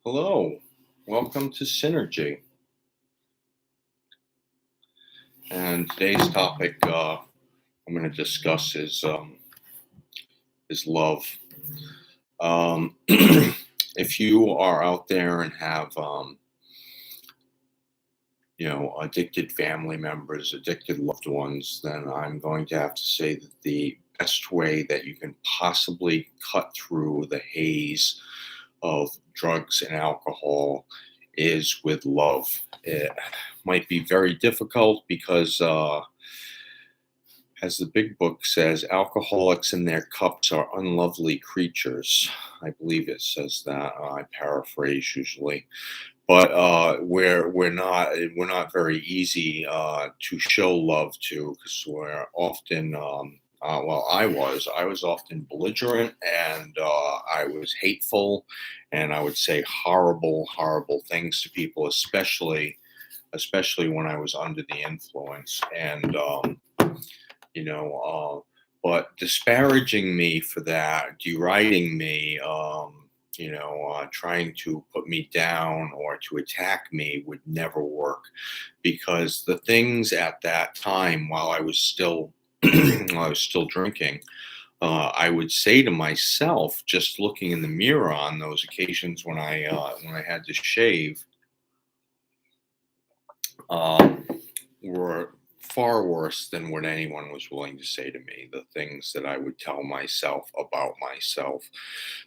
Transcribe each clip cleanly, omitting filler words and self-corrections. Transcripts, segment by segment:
Hello, welcome to Synergy. And today's topic I'm going to discuss is love. If you are out there and have addicted family members, addicted loved ones, then I'm going to have to say that the best way that you can possibly cut through the haze of drugs and alcohol is with love. It might be very difficult because, as the big book says, alcoholics in their cups are unlovely creatures. I believe it says that. I paraphrase usually, but we're not very easy to show love to because we're often well, I was often belligerent, and I was hateful, and I would say horrible things to people, especially when I was under the influence. And you know, but disparaging me for that, deriding me, trying to put me down or to attack me would never work, because the things at that time, while I was still while I was still drinking, I would say to myself, just looking in the mirror on those occasions when I had to shave, um, were far worse than what anyone was willing to say to me. The things that I would tell myself about myself.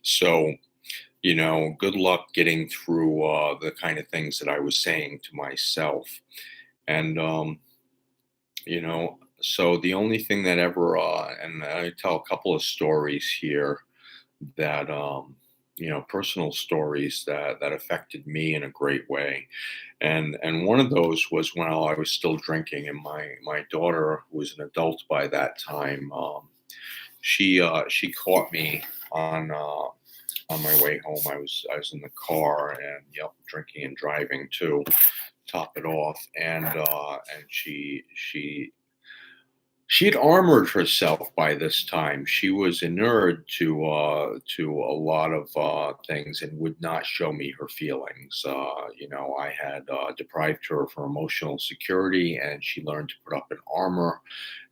So, good luck getting through the kind of things that I was saying to myself. And, so the only thing that ever, and I tell a couple of stories here that, personal stories that affected me in a great way. And one of those was when I was still drinking, and my daughter, who was an adult by that time, she caught me on my way home. I was in the car, and yep, drinking and driving too. Top it off, and she had armored herself by this time. She was inured to a lot of things and would not show me her feelings. I had deprived her of her emotional security, and she learned to put up an armor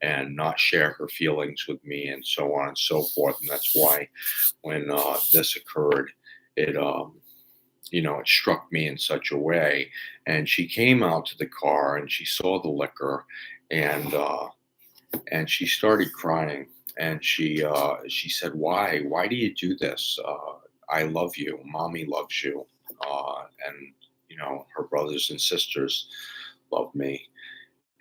and not share her feelings with me, and so on and so forth. And that's why when this occurred, it it struck me in such a way. And she came out to the car, and she saw the liquor, and she started crying, and she said, why do you do this? I love you, mommy loves you, and her brothers and sisters love me.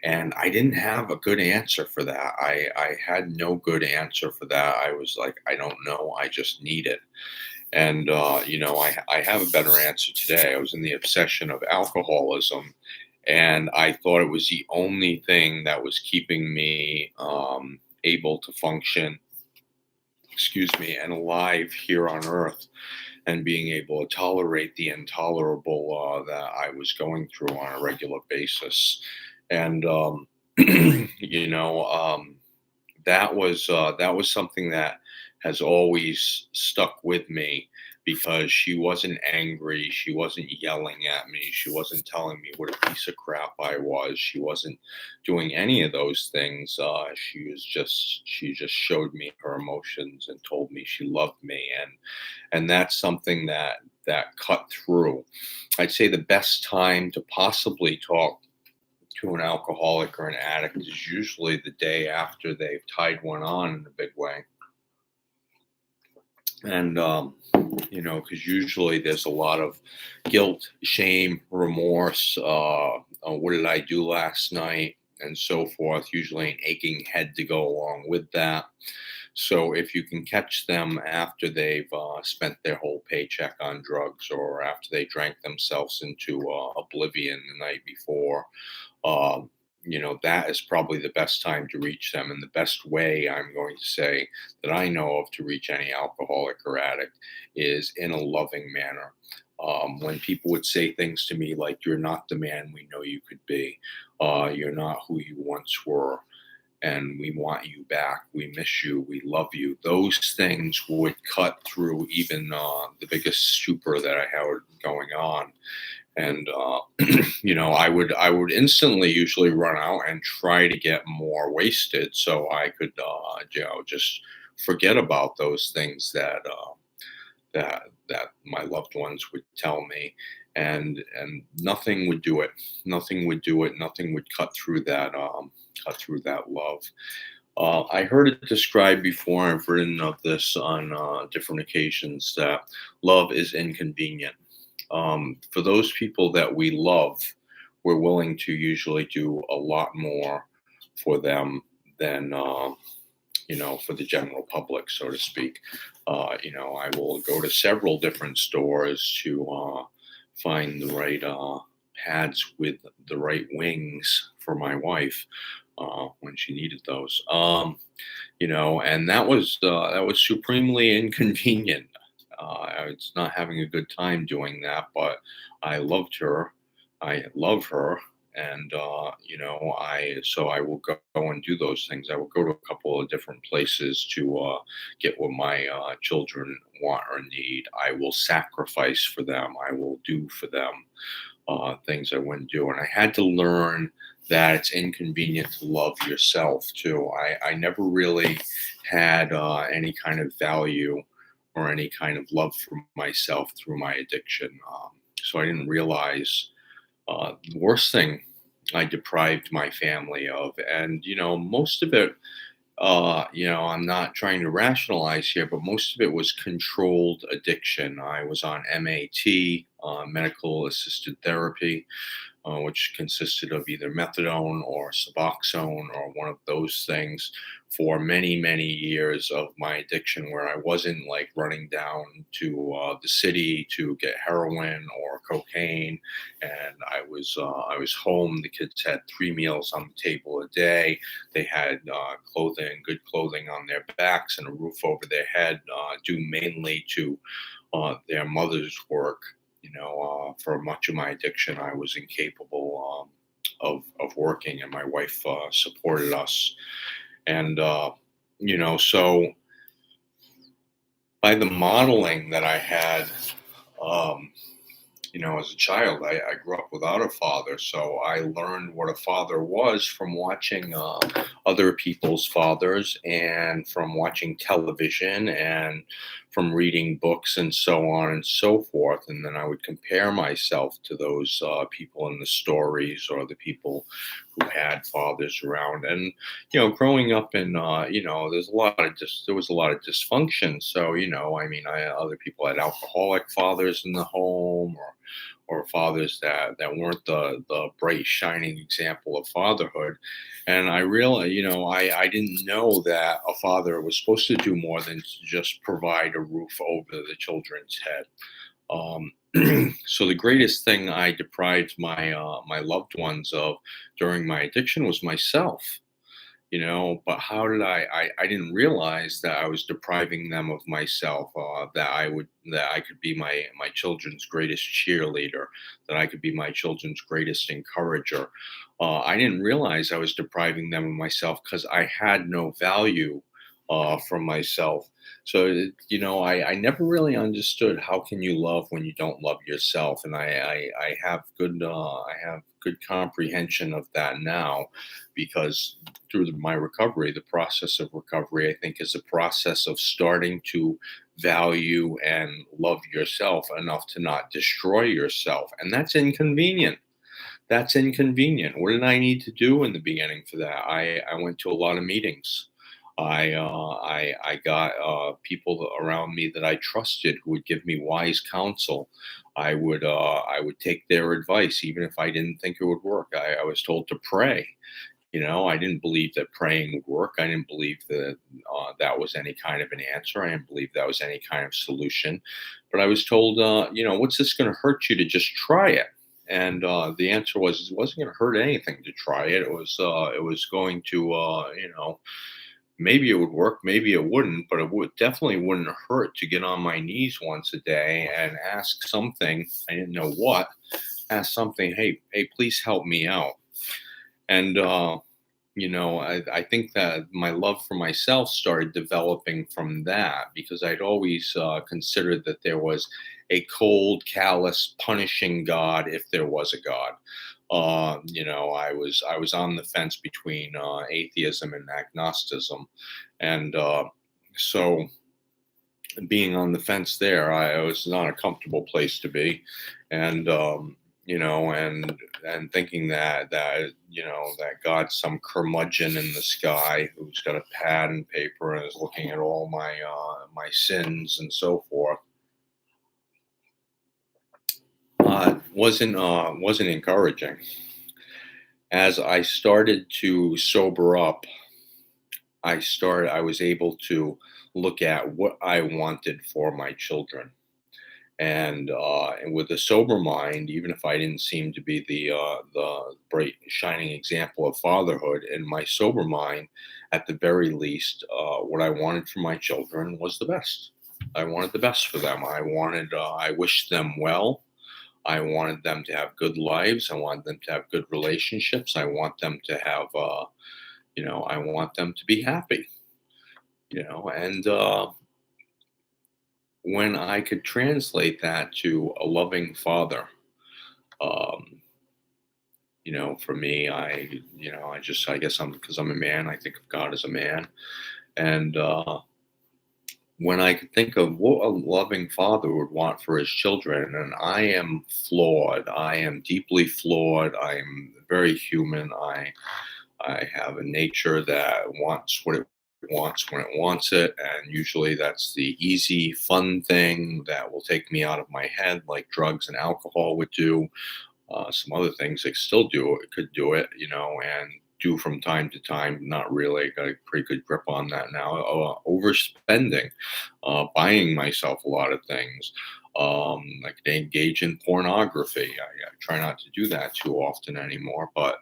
And I didn't have a good answer for that. I had no good answer for that. I was like, I don't know, I just need it. And I have a better answer today. I was in the obsession of alcoholism, and I thought it was the only thing that was keeping me able to function, excuse me, and alive here on earth, and being able to tolerate the intolerable that I was going through on a regular basis. And you know, that was something that has always stuck with me, because she wasn't angry, she wasn't yelling at me, she wasn't telling me what a piece of crap I was, she wasn't doing any of those things. She just showed me her emotions and told me she loved me, and that's something that cut through. I'd say the best time to possibly talk to an alcoholic or an addict is usually the day after they've tied one on in a big way. And, because usually there's a lot of guilt, shame, remorse. What did I do last night? And so forth. Usually an aching head to go along with that. So if you can catch them after they've spent their whole paycheck on drugs, or after they drank themselves into oblivion the night before, um, that is probably the best time to reach them. And the best way, I'm going to say, that I know of to reach any alcoholic or addict is in a loving manner. When people would say things to me like, "You're not the man we know you could be. You're not who you once were." and we want you back. We miss you. We love you. Those things would cut through even the biggest stupor that I had going on. And I would instantly usually run out and try to get more wasted so I could just forget about those things that my loved ones would tell me, and nothing would do it. Nothing would do it. Nothing would cut through that love. I heard it described before. I've written of this on different occasions that love is inconvenient. For those people that we love, we're willing to usually do a lot more for them than for the general public, so to speak. I will go to several different stores to find the right pads with the right wings for my wife when she needed those. And that was supremely inconvenient. I was not having a good time doing that, but I loved her. I love her, and I will go and do those things. I will go to a couple of different places to get what my children want or need. I will sacrifice for them. I will do for them things I wouldn't do, and I had to learn that it's inconvenient to love yourself too. I never really had any kind of value or any kind of love for myself through my addiction. So I didn't realize the worst thing I deprived my family of. And, most of it, I'm not trying to rationalize here, but most of it was controlled addiction. I was on MAT, medical assisted therapy, which consisted of either methadone or Suboxone or one of those things for many, many years of my addiction, where I wasn't like running down to the city to get heroin or cocaine, and I was home. The kids had 3 meals on the table a day. They had clothing, good clothing on their backs, and a roof over their head, due mainly to their mother's work. For much of my addiction, I was incapable of working, and my wife supported us. And so by the modeling that I had, um, as a child, I grew up without a father, so I learned what a father was from watching other people's fathers, and from watching television, and from reading books, and so on and so forth. And then I would compare myself to those people in the stories, or the people who had fathers around. And growing up in there was a lot of dysfunction. So other people had alcoholic fathers in the home, or fathers that weren't the bright shining example of fatherhood. And I realized, I didn't know that a father was supposed to do more than to just provide a roof over the children's head. So the greatest thing I deprived my loved ones of during my addiction was myself. But how did I didn't realize that I was depriving them of myself, that I could be my children's greatest cheerleader, that I could be my children's greatest encourager. I didn't realize I was depriving them of myself because I had no value from myself. So I never really understood, how can you love when you don't love yourself. And I have good comprehension of that now, because through my recovery, the process of recovery, I think, is a process of starting to value and love yourself enough to not destroy yourself. And that's inconvenient. That's inconvenient. What did I need to do in the beginning for that? I went to a lot of meetings. I got people around me that I trusted, who would give me wise counsel. I would take their advice even if I didn't think it would work. I was told to pray. I didn't believe that praying would work. I didn't believe that that was any kind of an answer. I didn't believe that was any kind of solution. But I was told, what's this going to hurt you to just try it? And the answer was, it wasn't going to hurt anything to try it. It was going to, maybe it would work, maybe it wouldn't, but it would definitely wouldn't hurt to get on my knees once a day and ask something. I didn't know what. Ask something. Hey, please help me out. And I think that my love for myself started developing from that because I'd always considered that there was a cold, callous, punishing God if there was a God. I was on the fence between atheism and agnosticism, and so being on the fence there, I was not a comfortable place to be, and and thinking that God's some curmudgeon in the sky who's got a pad and paper and is looking at all my sins and so forth, wasn't encouraging. As I started to sober up, I was able to look at what I wanted for my children. And with a sober mind, even if I didn't seem to be the bright shining example of fatherhood, in my sober mind, at the very least, what I wanted for my children was the best. I wanted the best for them. I wished them well. I wanted them to have good lives. I wanted them to have good relationships. I want them to be happy. And when I could translate that to a loving father, um, for me, I guess because I'm a man, I think of God as a man. And when I could think of what a loving father would want for his children, and I am flawed, I am deeply flawed, I'm very human, I have a nature that wants what it wants when it wants it, and usually that's the easy, fun thing that will take me out of my head, like drugs and alcohol would do. Some other things they still do it, could do it, and do from time to time. Not really. Got a pretty good grip on that now. Overspending, buying myself a lot of things. Like they engage in pornography. I try not to do that too often anymore, but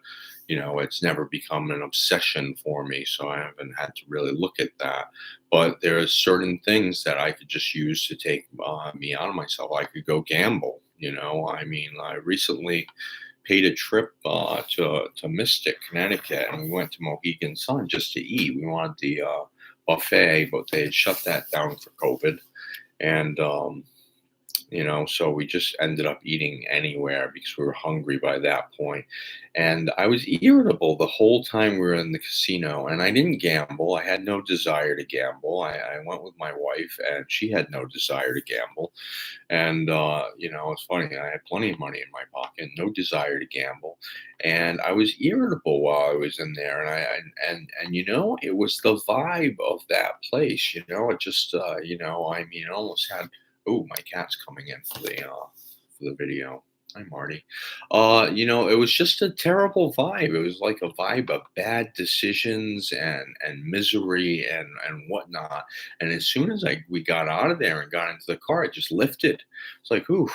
it's never become an obsession for me, so I haven't had to really look at that. But there are certain things that I could just use to take me out of myself. I could go gamble. I mean, I recently paid a trip to Mystic, Connecticut, and we went to Mohegan Sun just to eat. We wanted the buffet, but they had shut that down for COVID, and so we just ended up eating anywhere because we were hungry by that point. And I was irritable the whole time we were in the casino. And I didn't gamble. I had no desire to gamble. I went with my wife, and she had no desire to gamble. And it's funny. I had plenty of money in my pocket, no desire to gamble, and I was irritable while I was in there. And it was the vibe of that place. It just I mean, it almost had. Oh, my cat's coming in for the video. Hi, Marty. It was just a terrible vibe. It was like a vibe of bad decisions and misery and whatnot. And as soon as we got out of there and got into the car, it just lifted. It's like, ooh,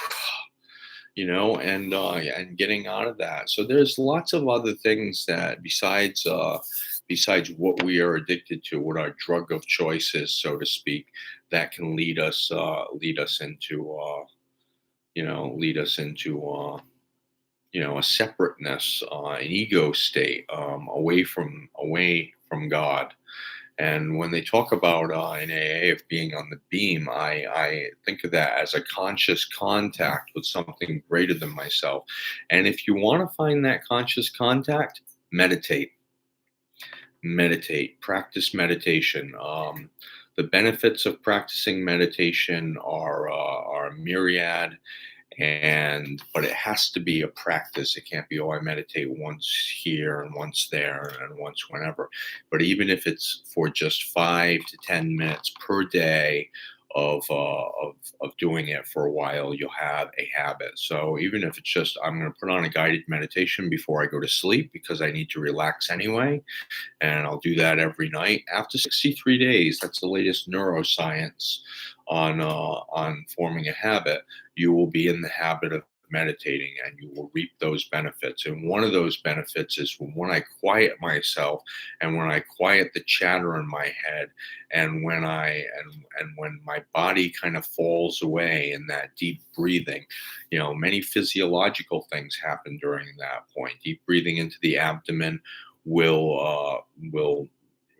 and getting out of that. So there's lots of other things that besides what we are addicted to, what our drug of choice is, so to speak, that can lead us into a separateness, an ego state, away from God. And when they talk about in AA of being on the beam, I think of that as a conscious contact with something greater than myself. And if you want to find that conscious contact, meditate, practice meditation. The benefits of practicing meditation are myriad, but it has to be a practice. It can't be, oh, I meditate once here and once there and once whenever. But even if it's for just 5 to 10 minutes per day of doing it for a while, you'll have a habit. So even if it's just, I'm going to put on a guided meditation before I go to sleep because I need to relax anyway, and I'll do that every night. After 63 days, that's the latest neuroscience on forming a habit. You will be in the habit of meditating, and you will reap those benefits. And one of those benefits is when I quiet myself, and when I quiet the chatter in my head, and when my body kind of falls away in that deep breathing. Many physiological things happen during that point. Deep breathing into the abdomen will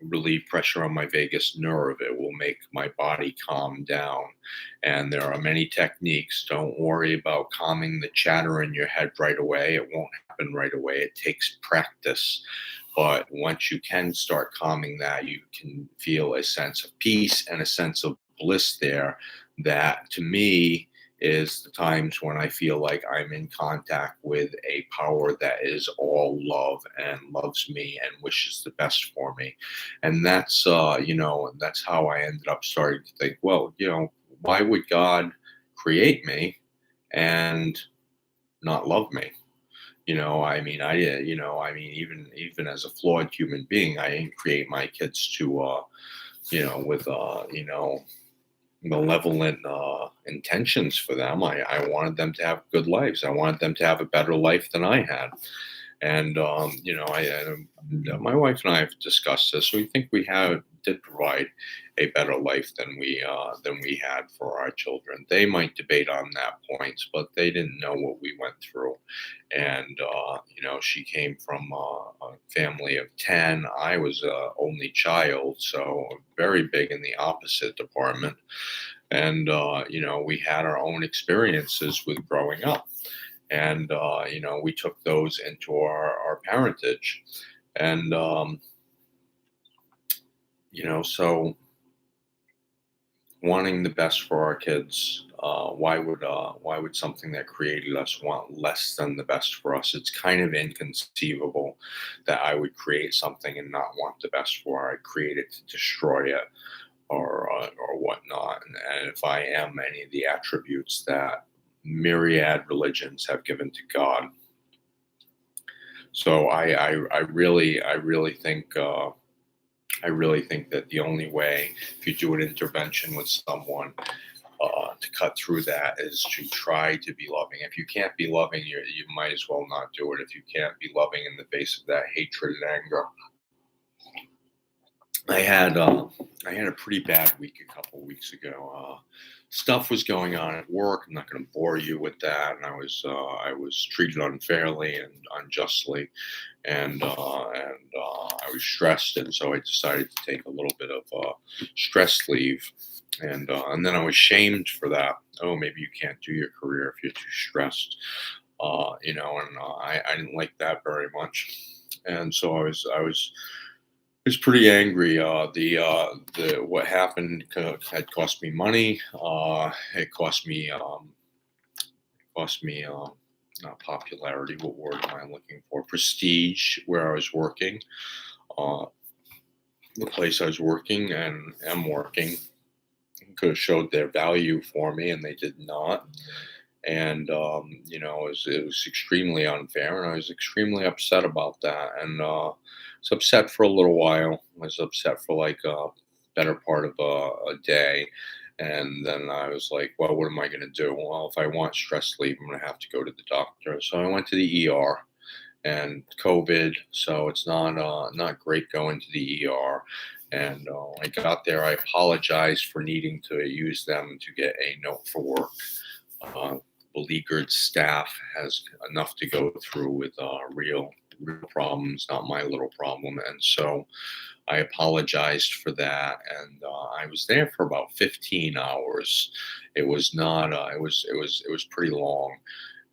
relieve pressure on my vagus nerve. It will make my body calm down. And there are many techniques. Don't worry about calming the chatter in your head right away. It won't happen right away. It takes practice. But once you can start calming that, you can feel a sense of peace and a sense of bliss there. That to me is the times when I feel like I'm in contact with a power that is all love and loves me and wishes the best for me. And that's, that's how I ended up starting to think, well, why would God create me and not love me? I mean, even as a flawed human being, I didn't create my kids to, with, malevolent intentions for them. I wanted them to have good lives. I wanted them to have a better life than I had. And my wife and I have discussed this. We think we have did provide a better life than we had for our children. They might debate on that point, but they didn't know what we went through. And she came from a family of 10. I was a only child, so very big in the opposite department. And we had our own experiences with growing up, and we took those into our parentage. And so wanting the best for our kids, why would something that created us want less than the best for us? It's kind of inconceivable that I would create something and not want the best for it. I'd create it to destroy it, or whatnot. And if I am any of the attributes that myriad religions have given to God. So I really think that the only way, if you do an intervention with someone, to cut through that, is to try to be loving. If you can't be loving, you might as well not do it. If you can't be loving in the face of that hatred and anger. I had a pretty bad week a couple weeks ago. Stuff was going on at work. I'm not going to bore you with that. And I was treated unfairly and unjustly, and I was stressed, and so I decided to take a little bit of stress leave. And then I was shamed for that. Oh, maybe you can't do your career if you're too stressed. I didn't like that very much, and so I was pretty angry. The what happened had cost me money. It cost me not popularity. What word am I looking for? Prestige. Where I was working, uh, the place I was working and am working, could have showed their value for me, and they did not. And it was extremely unfair, and I was extremely upset about that. And was upset for a little while. I was upset for like a better part of a day, and then I was like, well, what am I going to do? Well, if I want stress leave, I'm going to have to go to the doctor. So I went to the ER, and COVID, so it's not great going to the ER. And I got there. I apologized for needing to use them to get a note for work. uh, Beleaguered staff has enough to go through with real problems, not my little problem. And so I apologized for that, and I was there for about 15 hours. It was not. It was pretty long,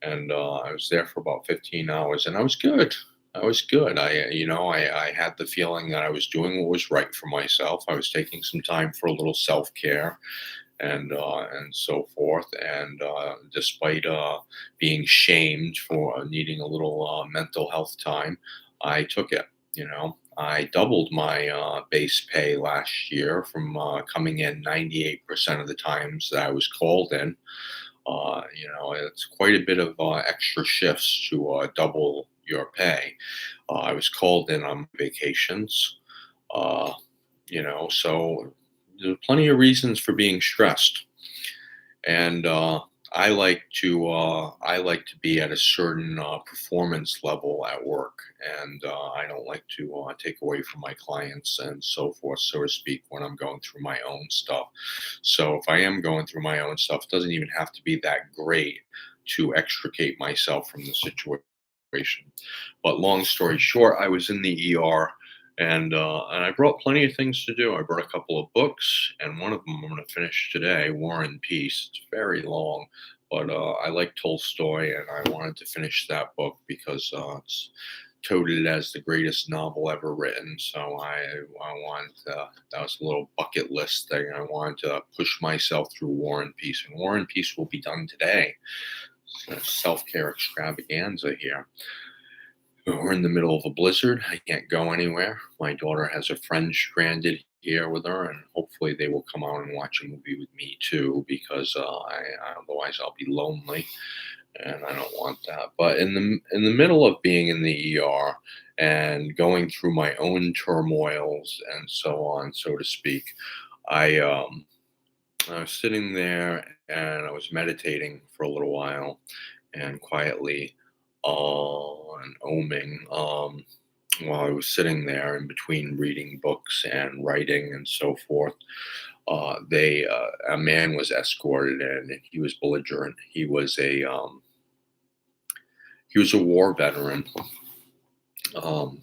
and I was there for about 15 hours, and I was good. I was good. I had the feeling that I was doing what was right for myself. I was taking some time for a little self care, and so forth. And despite being shamed for needing a little mental health time, I took it. I doubled my base pay last year from coming in 98% of the times that I was called in. It's quite a bit of extra shifts to double your pay. I was called in on vacations. Uh, so there are plenty of reasons for being stressed. And I like to be at a certain performance level at work, and I don't like to take away from my clients and so forth, so to speak, when I'm going through my own stuff. So if I am going through my own stuff, it doesn't even have to be that great to extricate myself from the situation situation. But long story short, I was in the ER, and I brought plenty of things to do. I brought a couple of books, and one of them I'm going to finish today, War and Peace. It's very long, but I like Tolstoy, and I wanted to finish that book because it's touted as the greatest novel ever written. So I wanted that was a little bucket list thing. I wanted to push myself through War and Peace, and War and Peace will be done today. It's a self-care extravaganza here. We're in the middle of a blizzard. I can't go anywhere. My daughter has a friend stranded here with her, and hopefully they will come out and watch a movie with me too, because otherwise I'll be lonely, and I don't want that. But in the middle of being in the ER and going through my own turmoils and so on, so to speak, I was sitting there and I was meditating for a little while and quietly and oming while I was sitting there in between reading books and writing and so forth. A man was escorted in, and he was belligerent. He was a war veteran, um,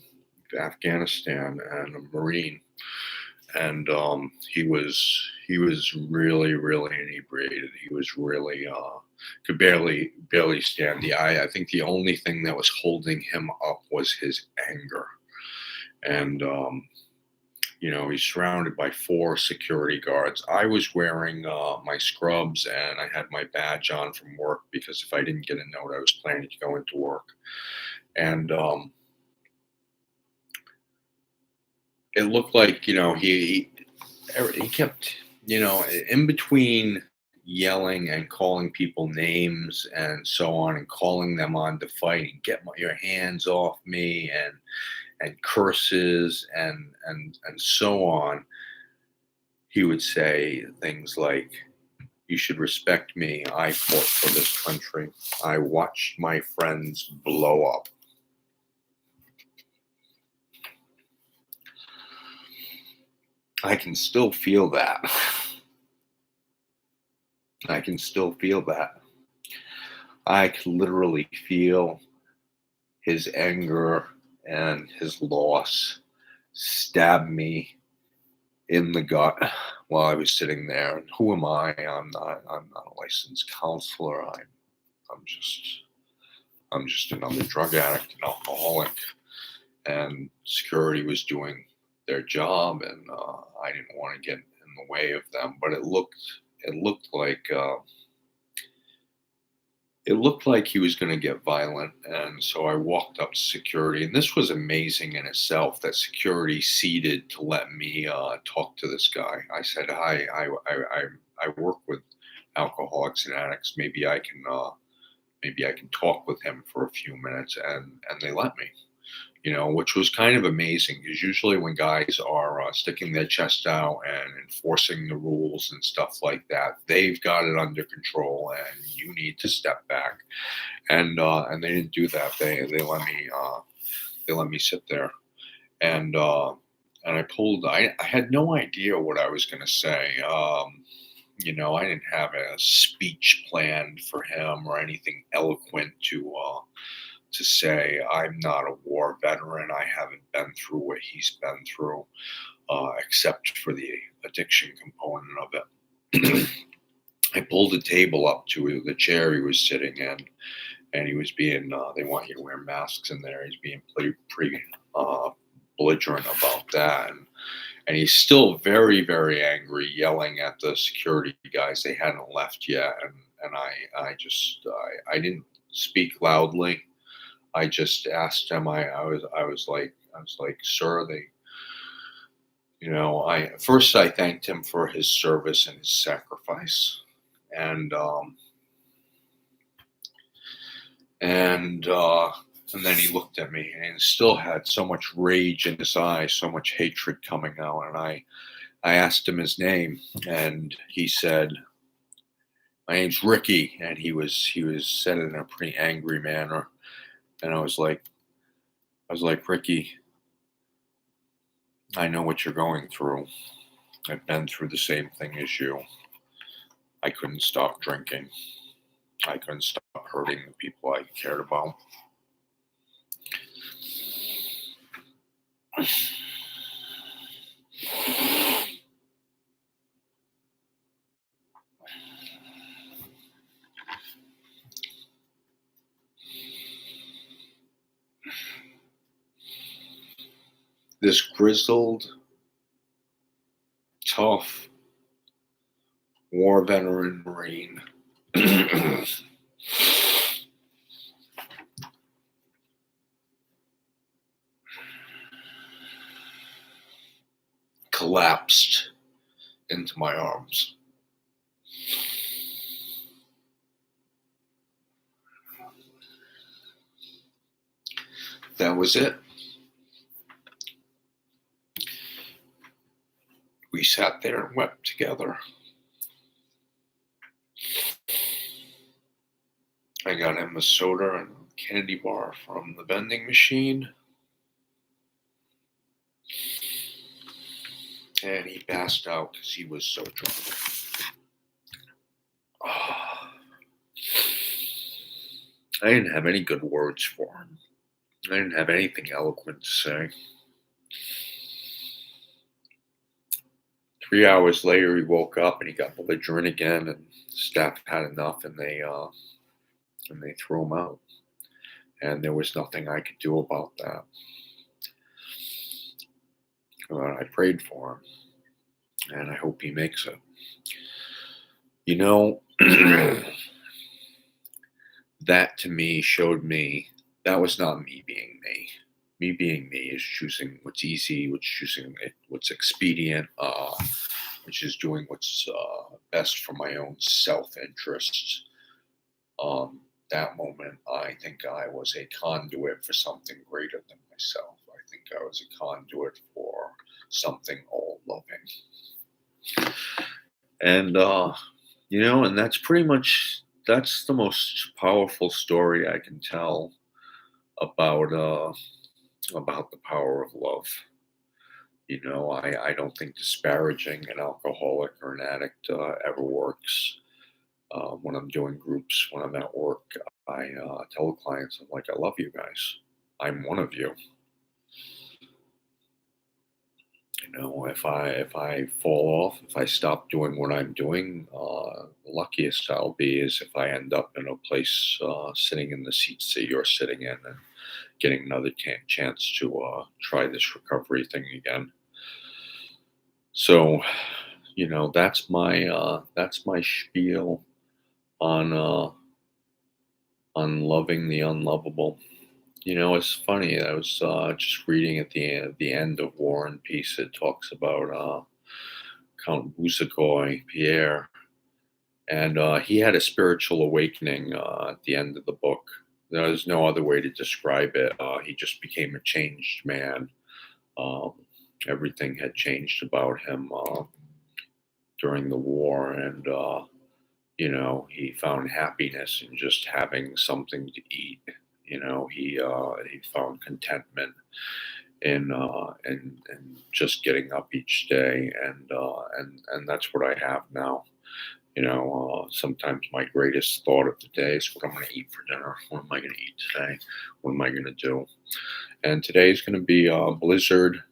Afghanistan, and a Marine, and he was really really inebriated. He was really could barely stand. I think the only thing that was holding him up was his anger, and he's surrounded by four security guards. I was wearing my scrubs, and I had my badge on from work because if I didn't get a note, I was planning to go into work, and it looked like he kept, in between yelling and calling people names and so on, and calling them on to fight and your hands off me, and curses and so on. He would say things like, "You should respect me. I fought for this country. I watched my friends blow up." I can still feel that. I can still feel that. I can literally feel his anger and his loss stab me in the gut while I was sitting there. And who am I? I'm not a licensed counselor. I'm just another drug addict and alcoholic. And security was doing their job, and I didn't want to get in the way of them. But it looked like he was going to get violent, and so I walked up to security. And this was amazing in itself, that security ceded to let me talk to this guy. I said, "Hi, I work with alcoholics and addicts. Maybe I can talk with him for a few minutes," and they let me. Which was kind of amazing, because usually when guys are sticking their chest out and enforcing the rules and stuff like that, they've got it under control, and you need to step back. And they didn't do that. They let me sit there, and I had no idea what I was going to say. I didn't have a speech planned for him or anything eloquent to say. I'm not a war veteran. I haven't been through what he's been through, except for the addiction component of it. I pulled the table up to the chair he was sitting in, and he was they want you to wear masks in there. He's being pretty belligerent about that. And he's still very, very angry, yelling at the security guys. They hadn't left yet. And I didn't speak loudly. I just asked him. I was like, "Sir, first I thanked him for his service and his sacrifice, and then he looked at me and still had so much rage in his eyes, so much hatred coming out. And I asked him his name, and he said, "My name's Ricky," and he was said in a pretty angry manner. And I was like, "Ricky, I know what you're going through. I've been through the same thing as you. I couldn't stop drinking. I couldn't stop hurting the people I cared about. This grizzled, tough war veteran Marine collapsed into my arms. That was it. We sat there and wept together. I got him a soda and a candy bar from the vending machine. And he passed out because he was so drunk. Oh, I didn't have any good words for him. I didn't have anything eloquent to say. 3 hours later, he woke up and he got belligerent again, and the staff had enough, and they threw him out. And there was nothing I could do about that. I prayed for him, and I hope he makes it. You know, that to me showed me that was not me being me. Me being me is choosing what's easy, what's expedient, which is doing what's best for my own self-interest. That moment, I think I was a conduit for something greater than myself. I think I was a conduit for something all-loving. And, and that's the most powerful story I can tell about the power of love. I don't think disparaging an alcoholic or an addict ever works. When I'm doing groups, when I'm at work, I tell the clients, I'm like, I love you guys. I'm one of you. If I fall off, if I stop doing what I'm doing, the luckiest I'll be is if I end up in a place sitting in the seats that you're sitting in and getting another chance to try this recovery thing again. So, that's my spiel on loving the unlovable. It's funny. I was just reading at the end of War and Peace. It talks about Count Boucicaut, Pierre, and he had a spiritual awakening at the end of the book. There's no other way to describe it. He just became a changed man. Um, Everything had changed about him during the war, and he found happiness in just having something to eat. He found contentment in just getting up each day, and that's what I have now. Sometimes my greatest thought of the day is what I'm going to eat for dinner. What am I going to eat today? What am I going to do? And today is going to be Blizzard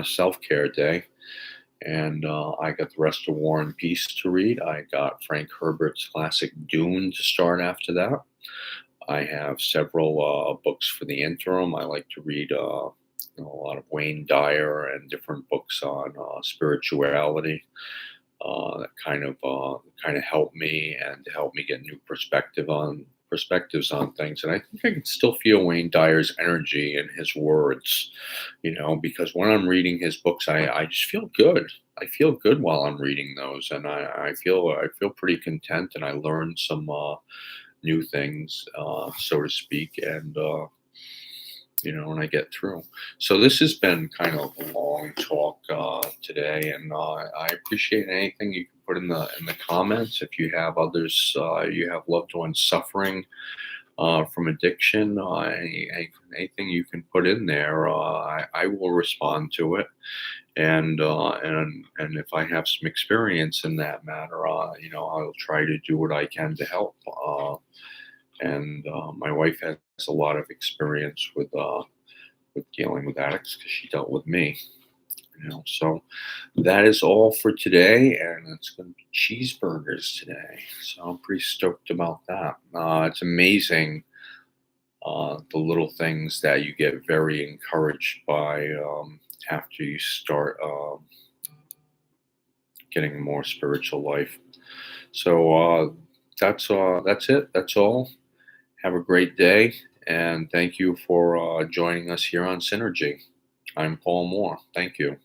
self-care day. And I got the rest of War and Peace to read. I got Frank Herbert's classic Dune to start after that. I have several books for the interim. I like to read a lot of Wayne Dyer and different books on spirituality that kind of help me and help me get new perspectives on things. And I think I can still feel Wayne Dyer's energy in his words, because when I'm reading his books, I just feel good. I feel good while I'm reading those, and I feel pretty content, and I learn some new things, so to speak, and when I get through. So this has been kind of a long talk today, and I appreciate anything you can put in the comments. If you have others, you have loved ones suffering from addiction, anything you can put in there, I will respond to it. And if I have some experience in that matter, I'll try to do what I can to help. And my wife has a lot of experience with with dealing with addicts because she dealt with me. So that is all for today, and it's going to be cheeseburgers today. So I'm pretty stoked about that. It's amazing the little things that you get very encouraged by after you start getting a more spiritual life. So that's it. That's all. Have a great day, and thank you for joining us here on Synergy. I'm Paul Moore. Thank you.